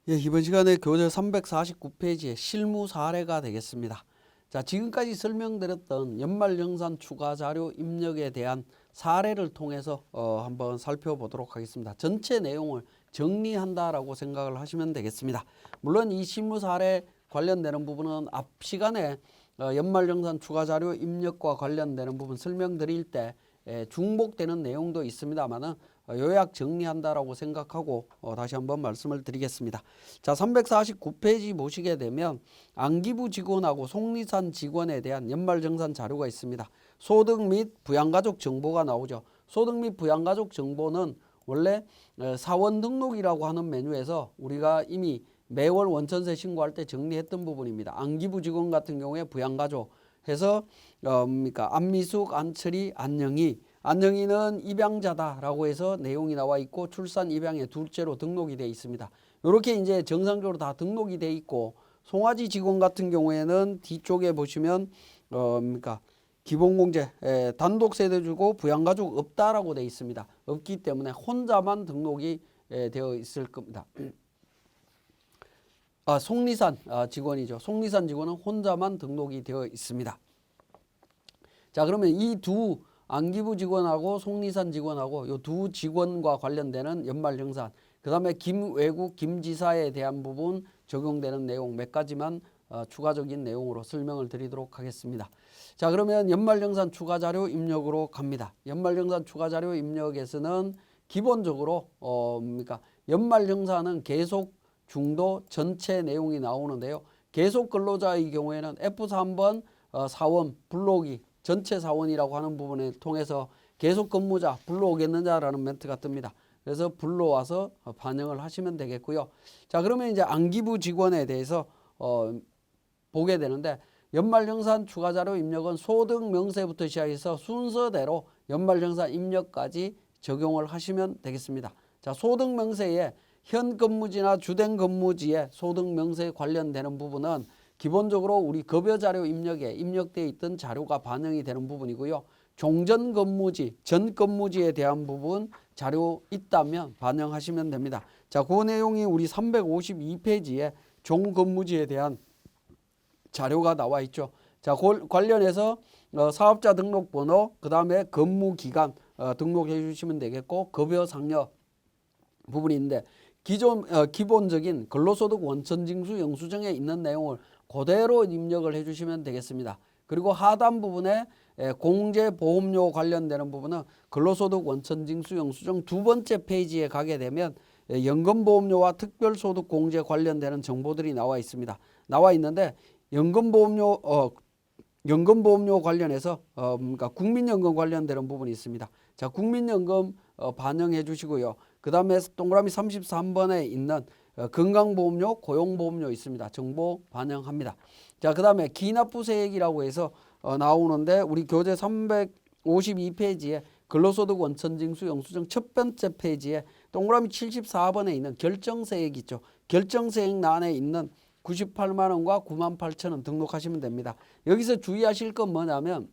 예, 이번 시간에 교재 349페이지의 실무 사례가 되겠습니다. 자, 지금까지 설명드렸던 연말정산 추가 자료 입력에 대한 사례를 통해서 한번 살펴보도록 하겠습니다. 전체 내용을 정리한다라고 생각을 하시면 되겠습니다. 물론 이 실무 사례 관련되는 부분은 앞 시간에 연말정산 추가 자료 입력과 관련되는 부분 설명드릴 때 중복되는 내용도 있습니다만은 요약 정리한다라고 생각하고 다시 한번 말씀을 드리겠습니다. 자, 349페이지 보시게 되면 안기부 직원하고 속리산 직원에 대한 연말정산 자료가 있습니다. 소득 및 부양가족 정보가 나오죠. 소득 및 부양가족 정보는 원래 사원 등록이라고 하는 메뉴에서 우리가 이미 매월 원천세 신고할 때 정리했던 부분입니다. 안기부 직원 같은 경우에 부양가족 해서 안미숙, 안철이, 안영희, 안영희는 입양자다라고 해서 내용이 나와 있고 출산 입양의 둘째로 등록이 되어 있습니다. 이렇게 이제 정상적으로 다 등록이 되어 있고 송아지 직원 같은 경우에는 뒤쪽에 보시면 기본공제 단독 세대주고 부양가족 없다라고 되어 있습니다. 없기 때문에 혼자만 등록이 되어 있을 겁니다. 속리산 직원이죠. 속리산 직원은 혼자만 등록이 되어 있습니다. 자, 그러면 이 두 안기부 직원하고 속리산 직원하고 이 두 직원과 관련되는 연말정산, 그 다음에 김외국 김지사에 대한 부분 적용되는 내용 몇 가지만 추가적인 내용으로 설명을 드리도록 하겠습니다. 자, 그러면 연말정산 추가자료 입력으로 갑니다. 연말정산 추가자료 입력에서는 기본적으로 연말정산은 계속 중도 전체 내용이 나오는데요. 계속 근로자의 경우에는 F3번 사원 불러오기 전체 사원이라고 하는 부분을 통해서 계속 근무자 불러오겠느냐라는 멘트가 뜹니다. 그래서 불러와서 반영을 하시면 되겠고요. 자, 그러면 이제 안기부 직원에 대해서 보게 되는데 연말정산 추가자료 입력은 소득 명세부터 시작해서 순서대로 연말정산 입력까지 적용을 하시면 되겠습니다. 자, 소득 명세에 현 근무지나 주된 근무지의 소득 명세에 관련되는 부분은 기본적으로 우리 급여 자료 입력에 입력되어 있던 자료가 반영이 되는 부분이고요. 종전 근무지, 전 근무지에 대한 부분 자료 있다면 반영하시면 됩니다. 자, 그 내용이 우리 352페이지에 종 근무지에 대한 자료가 나와 있죠. 자, 관련해서 사업자 등록번호, 그 다음에 근무기간 등록해 주시면 되겠고, 급여 상여 부분인데 기본적인 근로소득 원천징수 영수증에 있는 내용을 그대로 입력을 해주시면 되겠습니다. 그리고 하단 부분에 공제보험료 관련되는 부분은 근로소득 원천징수 영수증 두 번째 페이지에 가게 되면 연금보험료와 특별소득공제 관련되는 정보들이 나와 있습니다. 나와 있는데 연금보험료 관련해서 국민연금 관련되는 부분이 있습니다. 자, 국민연금 반영해 주시고요. 그 다음에 동그라미 33번에 있는 건강보험료, 고용보험료 있습니다. 정보 반영합니다. 자, 그 다음에 기납부세액이라고 해서 나오는데 우리 교재 352페이지에 근로소득 원천징수 영수증 첫 번째 페이지에 동그라미 74번에 있는 결정세액 있죠. 결정세액란에 있는 98만 원과 9만 8천 원 등록하시면 됩니다. 여기서 주의하실 건 뭐냐면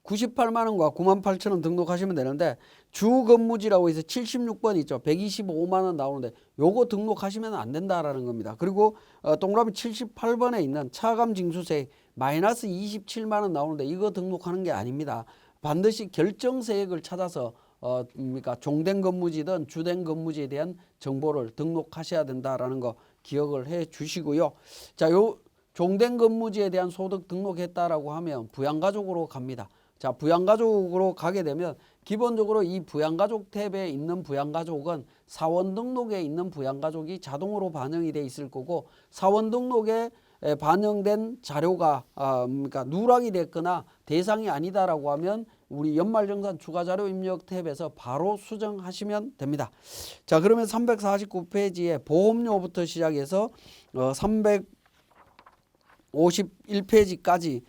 98만 원과 9만 8천 원 등록하시면 되는데 주근무지라고 해서 76번 있죠. 125만 원 나오는데 요거 등록하시면 안 된다라는 겁니다. 그리고 동그라미 78번에 있는 차감징수세액 마이너스 27만 원 나오는데 이거 등록하는 게 아닙니다. 반드시 결정세액을 찾아서 종된 근무지든 주된 근무지에 대한 정보를 등록하셔야 된다라는 거 기억을 해 주시고요. 자, 요 종된 근무지에 대한 소득 등록했다라고 하면 부양가족으로 갑니다. 자, 부양가족으로 가게 되면 기본적으로 이 부양가족 탭에 있는 부양가족은 사원 등록에 있는 부양가족이 자동으로 반영이 돼 있을 거고 사원 등록에 반영된 자료가 누락이 됐거나 대상이 아니다라고 하면 우리 연말정산 추가자료 입력 탭에서 바로 수정하시면 됩니다. 자, 그러면 349페이지에 보험료부터 시작해서 351페이지까지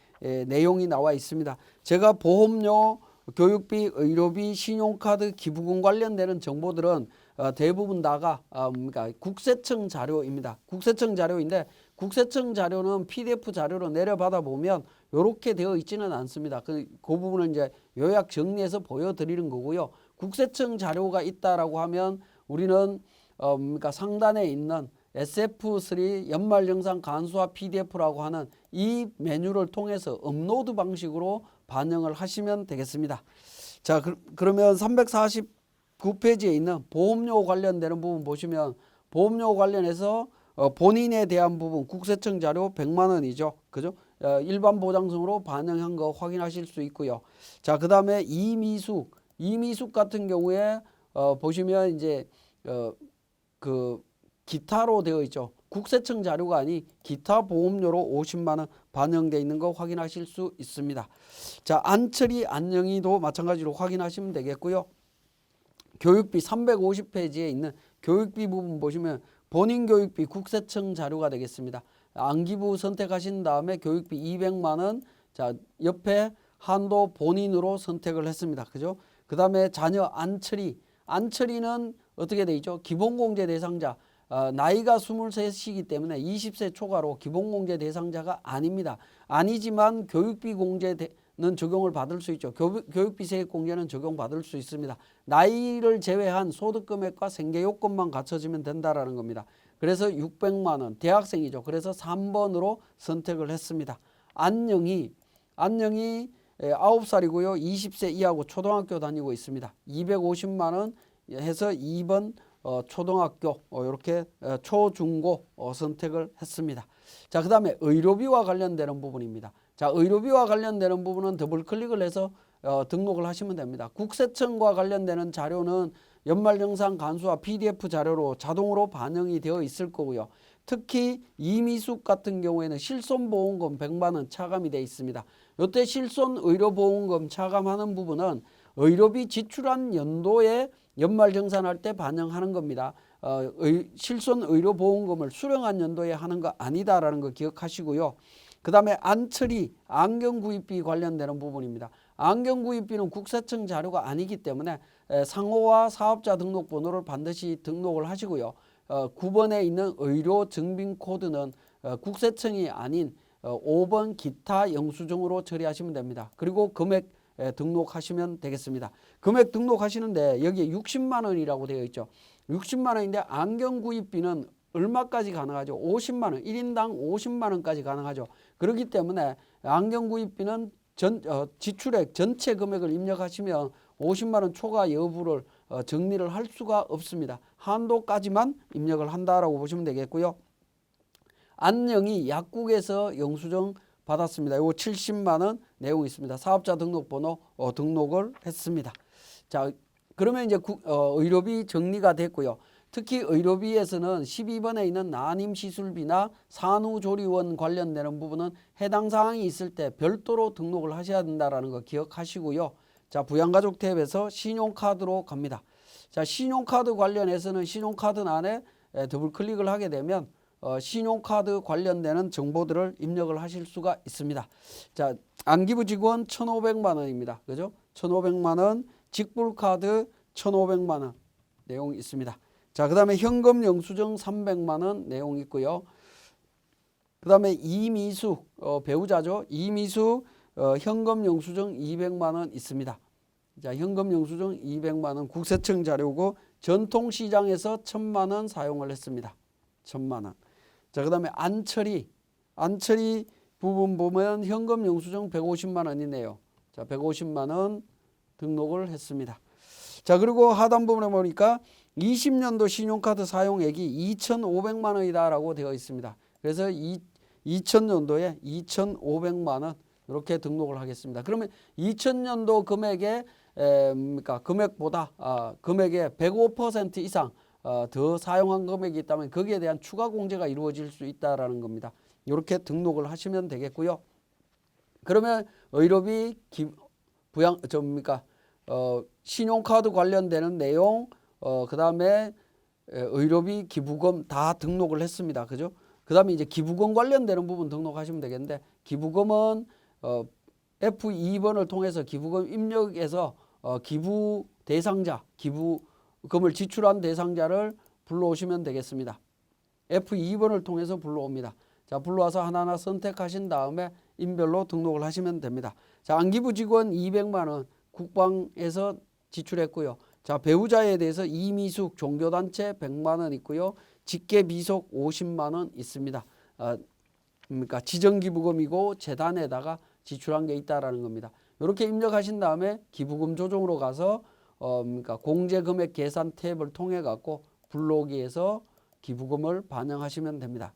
내용이 나와 있습니다. 제가 보험료, 교육비, 의료비, 신용카드, 기부금 관련되는 정보들은 대부분 다가 국세청 자료입니다. 국세청 자료인데 국세청 자료는 PDF 자료로 내려받아 보면 이렇게 되어 있지는 않습니다. 그 부분을 이제 요약 정리해서 보여드리는 거고요. 국세청 자료가 있다라고 하면 우리는 상단에 있는 SF3 연말정산 간수화 PDF라고 하는 이 메뉴를 통해서 업로드 방식으로 반영을 하시면 되겠습니다. 자, 그러면 349페이지에 있는 보험료 관련되는 부분 보시면 보험료 관련해서 본인에 대한 부분 국세청 자료 100만 원이죠. 그죠? 일반 보장성으로 반영한 거 확인하실 수 있고요. 자, 그다음에 이미숙 같은 경우에 보시면 이제 그 기타로 되어 있죠. 국세청 자료가 아닌 기타 보험료로 50만 원 반영되어 있는 거 확인하실 수 있습니다. 자, 안철이 안영희도 마찬가지로 확인하시면 되겠고요. 교육비 350페이지에 있는 교육비 부분 보시면 본인 교육비 국세청 자료가 되겠습니다. 안기부 선택하신 다음에 교육비 200만 원, 자, 옆에 한도 본인으로 선택을 했습니다. 그죠? 그 다음에 자녀 안철이는 어떻게 돼 있죠? 기본공제 대상자, 나이가 23이기 때문에 20세 초과로 기본공제 대상자가 아닙니다. 아니지만 교육비 공제는 적용을 받을 수 있죠. 교육비 세액 공제는 적용받을 수 있습니다. 나이를 제외한 소득금액과 생계요건만 갖춰지면 된다라는 겁니다. 그래서 600만 원, 대학생이죠. 그래서 3번으로 선택을 했습니다. 안녕이 9살이고요. 20세 이하고 초등학교 다니고 있습니다. 250만 원 해서 2번 초등학교 이렇게 초중고 선택을 했습니다. 자, 그 다음에 의료비와 관련되는 부분입니다. 자, 의료비와 관련되는 부분은 더블 클릭을 해서 등록을 하시면 됩니다. 국세청과 관련되는 자료는 연말정산 간수화 PDF 자료로 자동으로 반영이 되어 있을 거고요. 특히 이미숙 같은 경우에는 실손보험금 100만 원 차감이 되어 있습니다. 이때 실손의료보험금 차감하는 부분은 의료비 지출한 연도에 연말정산할 때 반영하는 겁니다. 실손의료보험금을 수령한 연도에 하는 거 아니다라는 거 기억하시고요. 그 다음에 안철이 안경구입비 관련되는 부분입니다. 안경구입비는 국세청 자료가 아니기 때문에 상호와 사업자 등록번호를 반드시 등록을 하시고요. 9번에 있는 의료증빙코드는 국세청이 아닌 5번 기타 영수증으로 처리하시면 됩니다. 그리고 금액 등록하시면 되겠습니다. 금액 등록하시는데 여기에 60만 원이라고 되어 있죠. 60만 원인데 안경구입비는 얼마까지 가능하죠? 50만 원, 1인당 50만 원까지 가능하죠. 그렇기 때문에 안경구입비는 지출액 전체 금액을 입력하시면 50만 원 초과 여부를 정리를 할 수가 없습니다. 한도까지만 입력을 한다라고 보시면 되겠고요. 안녕이 약국에서 영수증 받았습니다. 이거 70만 원 내용이 있습니다. 사업자 등록번호 등록을 했습니다. 자, 그러면 이제 의료비 정리가 됐고요. 특히 의료비에서는 12번에 있는 난임시술비나 산후조리원 관련되는 부분은 해당 사항이 있을 때 별도로 등록을 하셔야 된다는 거 기억하시고요. 자, 부양가족 탭에서 신용카드로 갑니다. 자, 신용카드 관련해서는 신용카드 안에 더블 클릭을 하게 되면 신용카드 관련되는 정보들을 입력을 하실 수가 있습니다. 자, 안기부 직원 1,500만 원입니다. 그죠? 1,500만 원, 직불카드 1,500만 원 내용이 있습니다. 자, 그 다음에 현금 영수증 300만 원 내용 있고요. 그 다음에 이미숙 배우자죠. 이미숙 현금 영수증 200만 원 있습니다. 자, 현금 영수증 200만 원 국세청 자료고 전통시장에서 1,000만 원 사용을 했습니다. 1,000만 원. 자, 그 다음에 안철이 부분 보면 현금 영수증 150만 원이네요. 자, 150만 원 등록을 했습니다. 자, 그리고 하단 부분에 보니까 20년도 신용카드 사용액이 2,500만 원이다라고 되어 있습니다. 그래서 2000년도에 2,500만 원 이렇게 등록을 하겠습니다. 그러면 2000년도 금액보다 금액의 105% 이상 더 사용한 금액이 있다면 거기에 대한 추가 공제가 이루어질 수 있다라는 겁니다. 이렇게 등록을 하시면 되겠고요. 그러면 의료비 신용카드 관련되는 내용, 그 다음에 의료비 기부금 다 등록을 했습니다. 그죠? 그 다음에 이제 기부금 관련되는 부분 등록하시면 되겠는데, 기부금은 F2번을 통해서 기부금 입력해서 기부 대상자, 기부금을 지출한 대상자를 불러오시면 되겠습니다. F2번을 통해서 불러옵니다. 자, 불러와서 하나하나 선택하신 다음에 인별로 등록을 하시면 됩니다. 자, 안기부 직원 200만 원 국방에서 지출했고요. 자, 배우자에 대해서 이미숙 종교단체 100만 원 있고요. 직계 비속 50만 원 있습니다. 그러니까 지정기부금이고 재단에다가 지출한 게 있다라는 겁니다. 이렇게 입력하신 다음에 기부금 조정으로 가서 그러니까 공제금액 계산 탭을 통해 갖고 불러오기에서 기부금을 반영하시면 됩니다.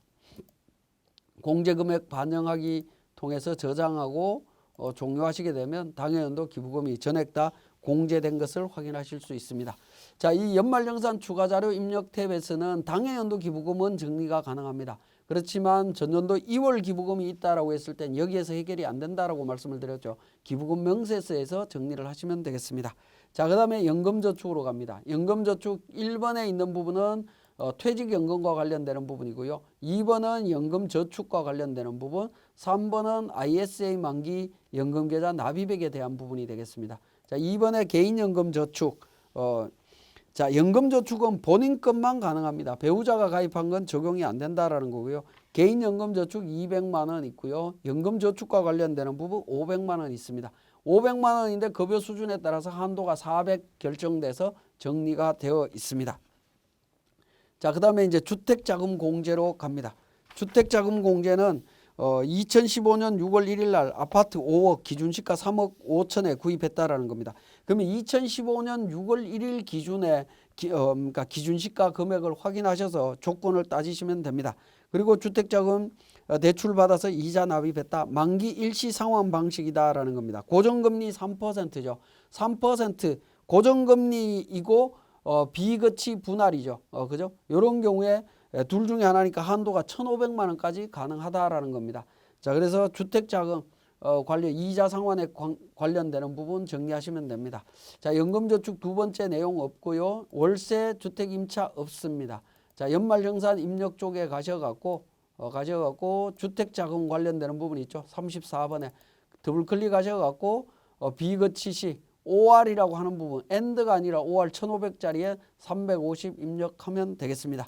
공제금액 반영하기 통해서 저장하고 종료하시게 되면 당해연도 기부금이 전액 다 공제된 것을 확인하실 수 있습니다. 자, 이 연말정산 추가자료 입력 탭에서는 당해연도 기부금은 정리가 가능합니다. 그렇지만 전년도 2월 기부금이 있다라고 했을 땐 여기에서 해결이 안 된다라고 말씀을 드렸죠. 기부금 명세서에서 정리를 하시면 되겠습니다. 자, 그 다음에 연금저축으로 갑니다. 연금저축 1번에 있는 부분은 퇴직연금과 관련되는 부분이고요. 2번은 연금저축과 관련되는 부분, 3번은 ISA 만기 연금계좌 납입액에 대한 부분이 되겠습니다. 자, 2번에 개인연금저축. 자, 연금저축은 본인 것만 가능합니다. 배우자가 가입한 건 적용이 안 된다라는 거고요. 개인연금저축 200만 원 있고요. 연금저축과 관련되는 부분 500만 원 있습니다. 500만 원인데 급여 수준에 따라서 한도가 400 결정돼서 정리가 되어 있습니다. 자, 그 다음에 이제 주택자금 공제로 갑니다. 주택자금 공제는 2015년 6월 1일 날 아파트 5억 기준시가 3억 5천에 구입했다라는 겁니다. 그러면 2015년 6월 1일 기준에 그러니까 기준시가 금액을 확인하셔서 조건을 따지시면 됩니다. 그리고 주택자금 대출 받아서 이자 납입했다. 만기 일시 상환 방식이다라는 겁니다. 고정금리 3%죠. 3% 고정금리이고 비거치 분할이죠. 그죠? 이런 경우에 둘 중에 하나니까 한도가 1,500만 원까지 가능하다라는 겁니다. 자, 그래서 주택자금 관련 이자 상환에 관련되는 부분 정리하시면 됩니다. 자, 연금저축 두 번째 내용 없고요. 월세 주택 임차 없습니다. 자, 연말정산 입력 쪽에 가셔갖고 주택자금 관련되는 부분 있죠. 34번에 더블 클릭하셔갖고 비거치 시 OR이라고 하는 부분, AND가 아니라 OR 1500짜리에 350 입력하면 되겠습니다.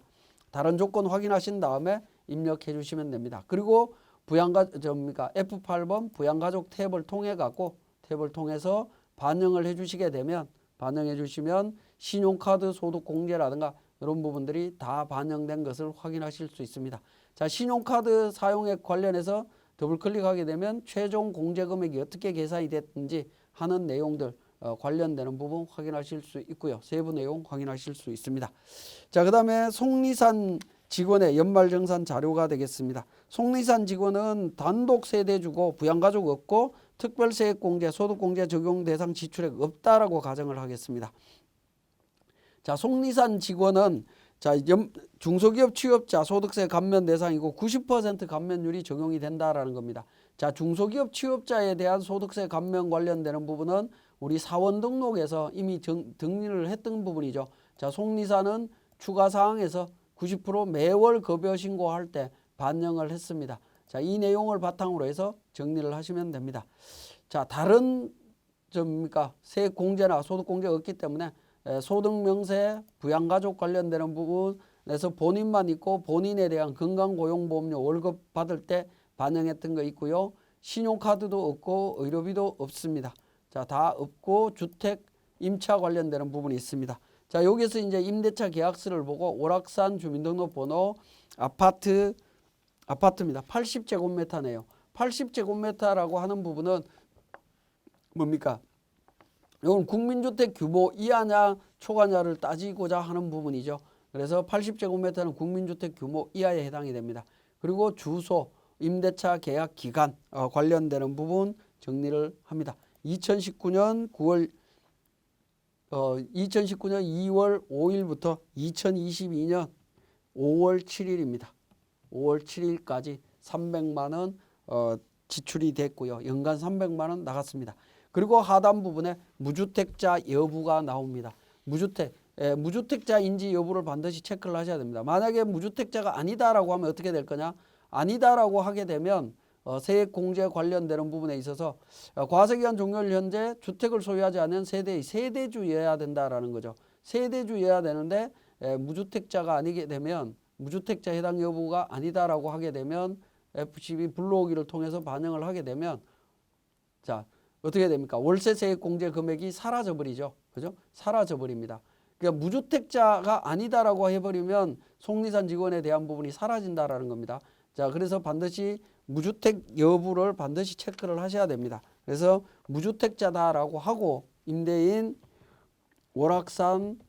다른 조건 확인하신 다음에 입력해 주시면 됩니다. 그리고 F8번 부양가족 탭을 통해서 반영을 해 주시게 되면 반영해 주시면 신용카드 소득 공제라든가 이런 부분들이 다 반영된 것을 확인하실 수 있습니다. 자, 신용카드 사용액 관련해서 더블 클릭하게 되면 최종 공제 금액이 어떻게 계산이 됐는지 하는 내용들 관련되는 부분 확인하실 수 있고요. 세부 내용 확인하실 수 있습니다. 자, 그 다음에 속리산 직원의 연말정산 자료가 되겠습니다. 속리산 직원은 단독 세대주고 부양가족 없고 특별세액공제, 소득공제 적용 대상 지출액 없다라고 가정을 하겠습니다. 자, 속리산 직원은 자, 중소기업 취업자 소득세 감면 대상이고 90% 감면율이 적용이 된다라는 겁니다. 자, 중소기업 취업자에 대한 소득세 감면 관련되는 부분은 우리 사원 등록에서 이미 등리를 했던 부분이죠. 자, 속리산은 추가사항에서 90% 매월 급여 신고할 때 반영을 했습니다. 자, 이 내용을 바탕으로 해서 정리를 하시면 됩니다. 자, 다른 세액 공제나 소득 공제가 없기 때문에 소득명세, 부양가족 관련되는 부분에서 본인만 있고 본인에 대한 건강고용보험료 월급 받을 때 반영했던 거 있고요. 신용카드도 없고 의료비도 없습니다. 자, 다 없고 주택 임차 관련되는 부분이 있습니다. 자, 여기서 이제 임대차 계약서를 보고 오락산 주민등록번호 아파트입니다. 80제곱미터네요. 80제곱미터라고 하는 부분은 뭡니까? 이건 국민주택 규모 이하냐 초과냐를 따지고자 하는 부분이죠. 그래서 80제곱미터는 국민주택 규모 이하에 해당이 됩니다. 그리고 주소, 임대차 계약 기간 관련되는 부분 정리를 합니다. 2019년 2월 5일부터 2022년 5월 7일입니다. 5월 7일까지 300만 원 지출이 됐고요. 연간 300만 원 나갔습니다. 그리고 하단 부분에 무주택자 여부가 나옵니다. 무주택자인지 여부를 반드시 체크를 하셔야 됩니다. 만약에 무주택자가 아니다라고 하면 어떻게 될 거냐? 아니다라고 하게 되면 세액공제 관련되는 부분에 있어서 과세기간 종료일 현재 주택을 소유하지 않은 세대주여야 된다라는 거죠. 세대주여야 되는데 무주택자가 아니게 되면 무주택자 해당 여부가 아니다라고 하게 되면 FCB 불러오기를 통해서 반영을 하게 되면 자, 어떻게 됩니까? 월세 세액 공제 금액이 사라져 버리죠. 그죠? 사라져 버립니다. 그러니까 무주택자가 아니다라고 해버리면 속리산 직원에 대한 부분이 사라진다라는 겁니다. 자, 그래서 반드시 무주택 여부를 반드시 체크를 하셔야 됩니다. 그래서 무주택자다라고 하고 임대인 월악산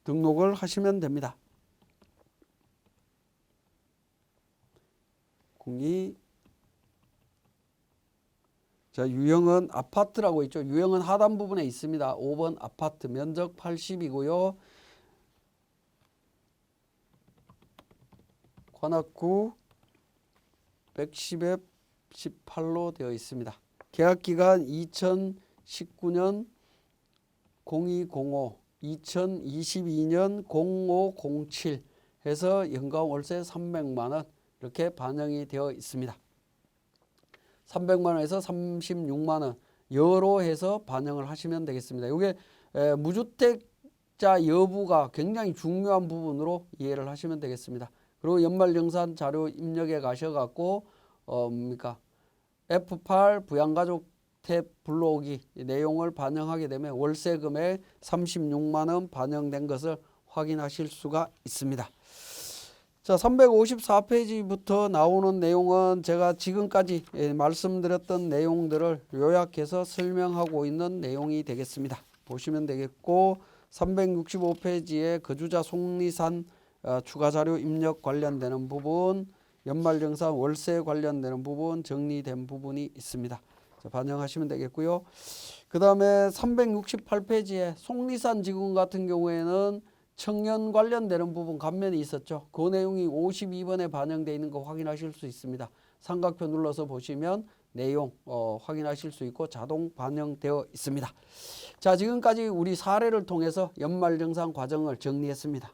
등록을 하시면 됩니다. 02. 자, 유형은 아파트라고 있죠. 유형은 하단 부분에 있습니다. 5번 아파트 면적 80이고요. 관악구 110에 18로 되어 있습니다. 계약기간 2019년 0205, 2022년 0507 해서 연간 월세 300만 원 이렇게 반영이 되어 있습니다. 300만 원에서 36만 원 여로 해서 반영을 하시면 되겠습니다. 이게 무주택자 여부가 굉장히 중요한 부분으로 이해를 하시면 되겠습니다. 그리고 연말정산 자료 입력에 가셔갖고 F8 부양가족 탭 불러오기 내용을 반영하게 되면 월세 금액 36만 원 반영된 것을 확인하실 수가 있습니다. 자, 354페이지부터 나오는 내용은 제가 지금까지 말씀드렸던 내용들을 요약해서 설명하고 있는 내용이 되겠습니다. 보시면 되겠고 365페이지에 거주자 속리산 추가 자료 입력 관련되는 부분, 연말정산 월세 관련되는 부분 정리된 부분이 있습니다. 자, 반영하시면 되겠고요. 그 다음에 368페이지에 속리산 지구 같은 경우에는 청년 관련되는 부분 감면이 있었죠. 그 내용이 52번에 반영되어 있는 거 확인하실 수 있습니다. 삼각표 눌러서 보시면 내용 확인하실 수 있고 자동 반영되어 있습니다. 자, 지금까지 우리 사례를 통해서 연말정산 과정을 정리했습니다.